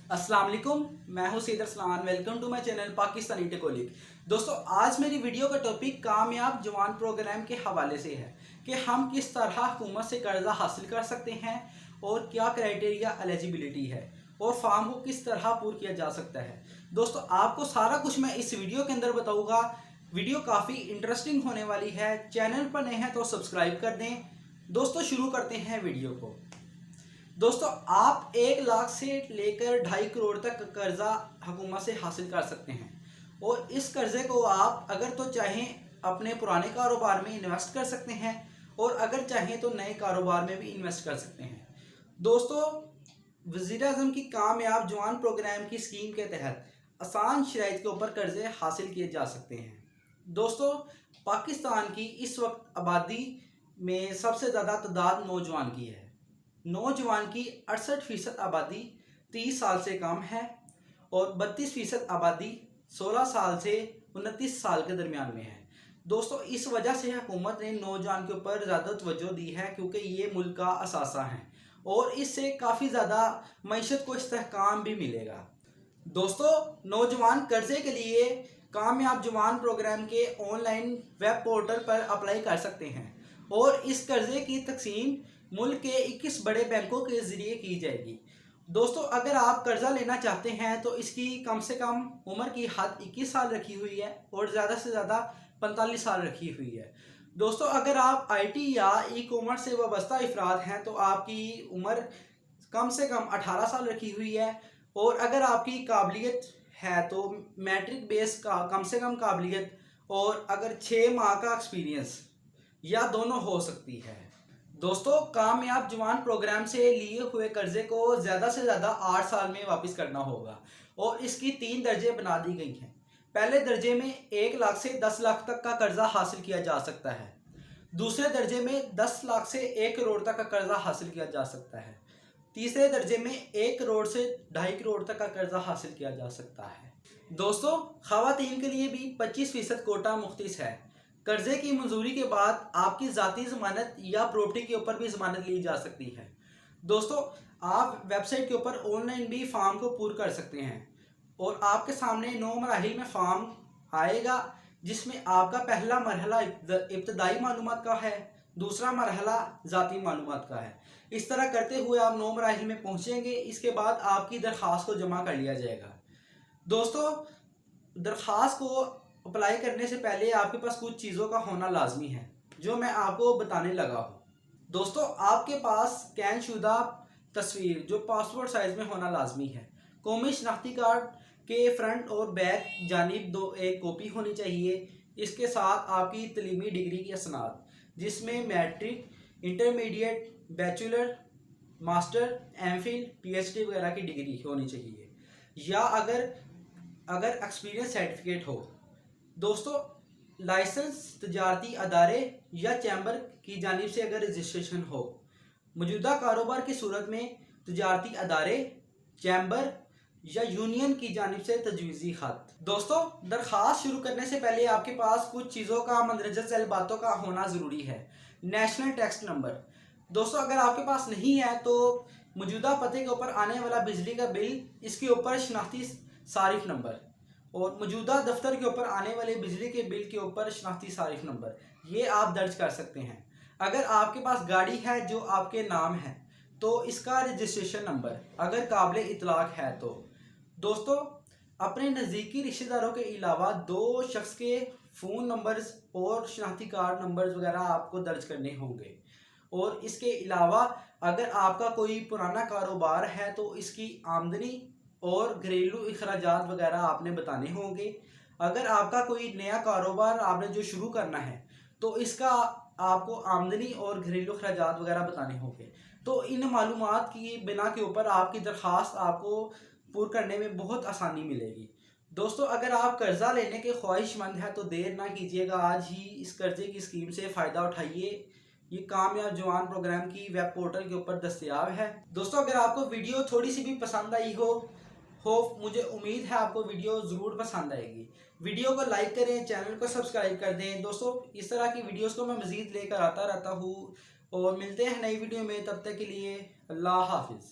अस्सलाम वालेकुम, मैं हूं Syed Arsalan. Welcome to my channel Pakistani Techolic. दोस्तों, आज मेरी वीडियो का टॉपिक कामयाब जवान प्रोग्राम के हवाले से है कि हम किस तरह हुकूमत से कर्जा हासिल कर सकते हैं और क्या क्राइटेरिया एलिजिबिलिटी है और फॉर्म को किस तरह पूरा किया जा सकता है। दोस्तों, आपको सारा कुछ मैं इस वीडियो के अंदर बताऊंगा। वीडियो काफ़ी इंटरेस्टिंग होने वाली है। चैनल पर नए हैं तो सब्सक्राइब कर दें। दोस्तों, शुरू करते हैं वीडियो को। दोस्तों, आप 1 लाख से लेकर 2.5 करोड़ तक कर्जा हुकूमत से हासिल कर सकते हैं और इस कर्जे को आप अगर तो चाहें अपने पुराने कारोबार में इन्वेस्ट कर सकते हैं और अगर चाहें तो नए कारोबार में भी इन्वेस्ट कर सकते हैं। दोस्तों, वज़ीर-ए-आज़म की कामयाब जवान प्रोग्राम की स्कीम के तहत आसान शराइत के ऊपर कर्जे हासिल किए जा सकते हैं। दोस्तों, पाकिस्तान की इस वक्त आबादी में सबसे ज़्यादा तादाद नौजवान की है। नौजवान की 68% आबादी 30 साल से कम है और 32% आबादी 16 साल से 29 साल के दरमियान में है। दोस्तों, इस वजह से हुकूमत ने नौजवान के ऊपर ज़्यादा तवज्जो दी है क्योंकि ये मुल्क का असासा है और इससे काफ़ी ज़्यादा मईशत को इस्तेहकाम भी मिलेगा। दोस्तों, नौजवान कर्जे के लिए कामयाब जवान प्रोग्राम के ऑनलाइन वेब पोर्टल पर अप्लाई कर सकते हैं और इस कर्जे की तकसीम मुल्क के 21 बड़े बैंकों के ज़रिए की जाएगी। दोस्तों, अगर आप कर्जा लेना चाहते हैं तो इसकी कम से कम उम्र की हद 21 साल रखी हुई है और ज़्यादा से ज़्यादा 45 साल रखी हुई है। दोस्तों, अगर आप IT या ई-कॉमर्स से वाबस्ता अफराद हैं तो आपकी उम्र कम से कम 18 साल रखी हुई है और अगर आपकी काबिलियत है तो मैट्रिक बेस का कम से कम काबिलियत और अगर 6 माह का एक्सपीरियंस या दोनों हो सकती है। दोस्तों, कामयाब जवान प्रोग्राम से लिए हुए कर्जे को ज़्यादा से ज़्यादा 8 साल में वापस करना होगा और इसकी 3 दर्जे बना दी गई हैं। पहले दर्जे में 1 लाख से 10 लाख तक का कर्जा हासिल किया जा सकता है। दूसरे दर्जे में 10 लाख से 1 करोड़ तक का कर्जा हासिल किया जा सकता है। तीसरे दर्जे में 1 करोड़ से 2.5 करोड़ तक का कर्जा हासिल किया जा सकता है। दोस्तों, खवातीन के लिए भी 25% कोटा मुख्तस है। कर्जे की मंजूरी के बाद आपकी ज़ाती ज़मानत या प्रॉपर्टी के ऊपर भी ज़मानत ली जा सकती है। दोस्तों, आप वेबसाइट के ऊपर ऑनलाइन भी फॉर्म को पूरा कर सकते हैं और आपके सामने 9 मराहिल में फॉर्म आएगा जिसमें आपका पहला मरहला इब्तदाई मालूमात का है, दूसरा मरहला ज़ाती मालूमात का है। इस तरह करते हुए आप 9 मराहिल में पहुँचेंगे। इसके बाद आपकी दरख्वास्त को जमा कर लिया जाएगा। दोस्तों, दरख्वास्त को अप्लाई करने से पहले आपके पास कुछ चीज़ों का होना लाजमी है जो मैं आपको बताने लगा हूँ। दोस्तों, आपके पास स्कैन शुदा तस्वीर जो पासपोर्ट साइज़ में होना लाजमी है। कौमी शनाख्ती कार्ड के फ्रंट और बैक जानिब एक कॉपी होनी चाहिए। इसके साथ आपकी तलीमी डिग्री की असनाद जिसमें matric, intermediate, bachelor, master, MPhil, PhD वगैरह की डिग्री होनी चाहिए या अगर एक्सपीरियंस सर्टिफिकेट हो। दोस्तों, लाइसेंस तजारती अदारे या चैम्बर की जानिब से अगर रजिस्ट्रेशन हो। मौजूदा कारोबार की सूरत में तजारती अदारे, चैम्बर या यूनियन की जानिब से तजवीज़ी खत। दोस्तों, दरख्वास्त शुरू करने से पहले आपके पास कुछ चीज़ों का मंदरजा झैल बातों का होना ज़रूरी है। National tax number. दोस्तों, अगर आपके पास नहीं है तो मौजूदा पते के ऊपर आने वाला बिजली का बिल, इसके ऊपर शनाख्ती सारिफ नंबर और मौजूदा दफ्तर के ऊपर आने वाले बिजली के बिल के ऊपर शनाख्ती सारिफ नंबर, ये आप दर्ज कर सकते हैं। अगर आपके पास गाड़ी है जो आपके नाम है तो इसका रजिस्ट्रेशन नंबर अगर काबिल इतलाक है तो। दोस्तों, अपने नज़दीकी रिश्तेदारों के अलावा 2 शख्स के फ़ोन नंबर्स और शनाख्ती कार्ड नंबर्स वगैरह आपको दर्ज करने होंगे और इसके अलावा अगर आपका कोई पुराना कारोबार है तो इसकी आमदनी और घरेलू अखराजात वगैरह आपने बताने होंगे। अगर आपका कोई नया कारोबार आपने जो शुरू करना है तो इसका आपको आमदनी और घरेलू अखराजात वगैरह बताने होंगे। तो इन मालूमात की बिना के ऊपर आपकी दरख्वास्त आपको पूरा करने में बहुत आसानी मिलेगी। दोस्तों, अगर आप कर्जा लेने के ख्वाहिशमंद हैं तो देर ना कीजिएगा, आज ही इस कर्जे की स्कीम से फ़ायदा उठाइए। ये कामयाब जवान प्रोग्राम की वेब पोर्टल के ऊपर दस्तयाब है। दोस्तों, अगर आपको वीडियो थोड़ी सी भी पसंद आई हो मुझे उम्मीद है आपको वीडियो ज़रूर पसंद आएगी। वीडियो को लाइक करें, चैनल को सब्सक्राइब कर दें। दोस्तों, इस तरह की वीडियोस को मैं मज़ीद लेकर आता रहता हूँ और मिलते हैं नई वीडियो में। तब तक के लिए अल्लाह हाफिज़।